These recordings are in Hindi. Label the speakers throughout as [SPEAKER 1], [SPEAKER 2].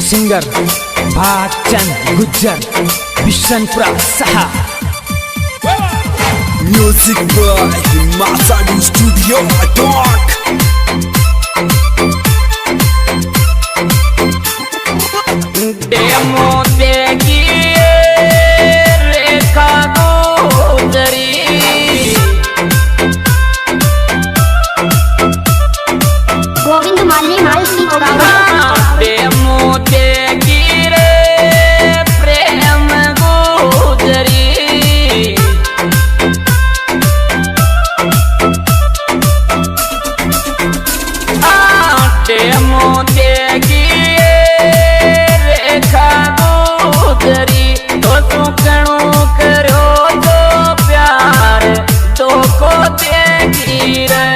[SPEAKER 1] सिंगर भागचंद गुज्जर बिशनपुरा सहा।
[SPEAKER 2] Music by Himachal studio talk.
[SPEAKER 3] Demo देगी रेखा गुजरी
[SPEAKER 4] गोविंद माली माल की
[SPEAKER 3] डेमो देगी रे प्रेम गुजरी डेमो देगी रेखा गुजरी तो तू कणु करो तो प्यार तो को देगी रे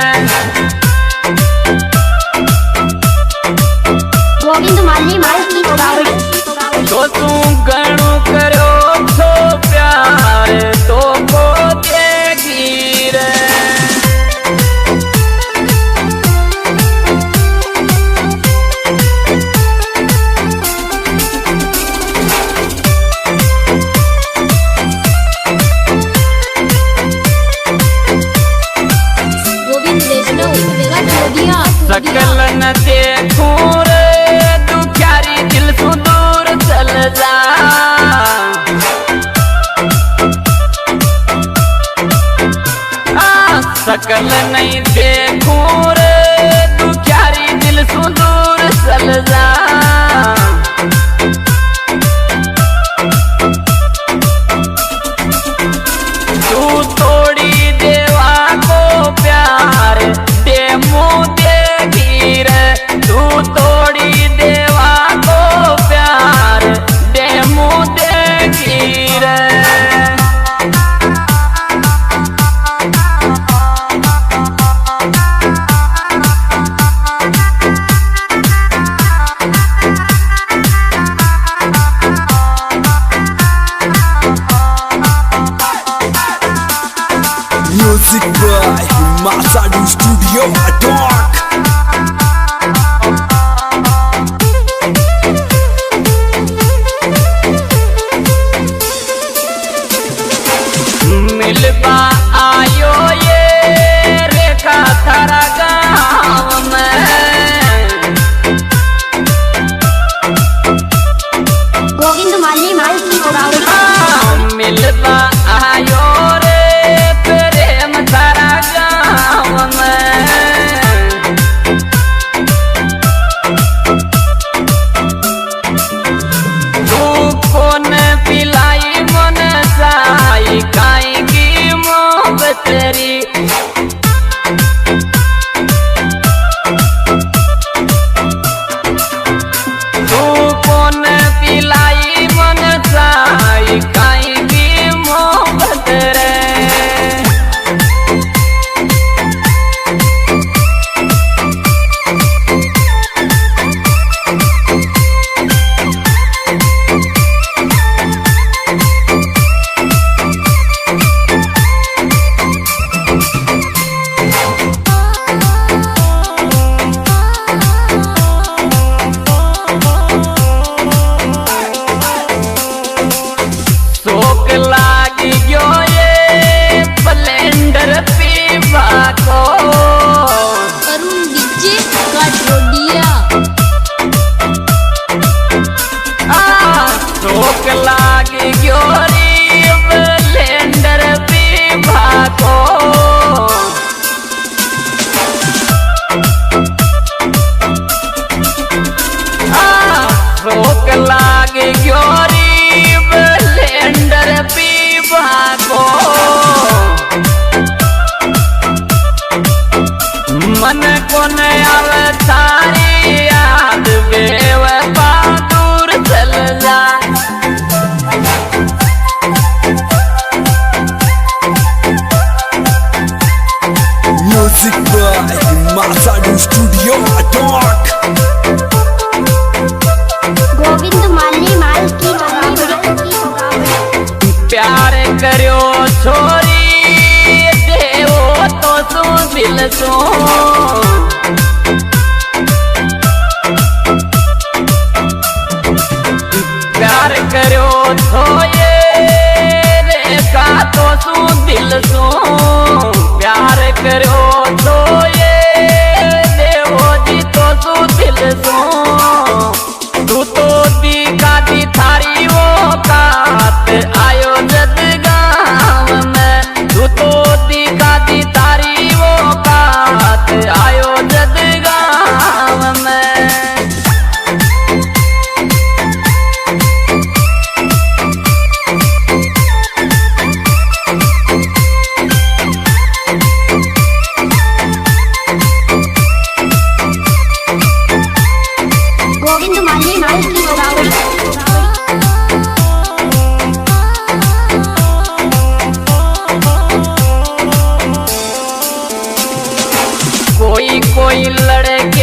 [SPEAKER 4] गोविंद माली माल की
[SPEAKER 3] तो तू गणु करो तो प्यार तो को देगी रे। सकल न देखूं रे दुखियारी दिल से दूर चल जा सकल नहीं देखूं रे दुखियारी दिल से दूर चल जा तू तोड़ी देवा को प्यार डेमो देगी रे तू तोड़ी देवा को प्यार डेमो देगी रे।
[SPEAKER 2] Music by Himachal studio talk.
[SPEAKER 3] मिलवा आयो ये रेखा थारा गाँव में
[SPEAKER 4] गोविंद माली माल की
[SPEAKER 3] मिलवा आयो रे प्रेम थारा गाँव में तू कौन पिलाई मन साई काई की मोहब्बत री तू कौन पिलाई मन साई काई की मोहब्बत रे। शोक लागी गयो ये स्प्लेंडर पीवा को
[SPEAKER 4] अरुण डीजे काटरोडिया
[SPEAKER 3] शोक लागी गयो रे स्प्लेंडर पीवा को शोक लागी गयो रे स्प्लेंडर पीवा को मन को नया सारी याद बेवफा दूर चल जा
[SPEAKER 2] music by Himachal studio talk.
[SPEAKER 4] Govind Mali माल की
[SPEAKER 3] प्यार करो छोरी देवो तो सो दिल सो कोई लड़के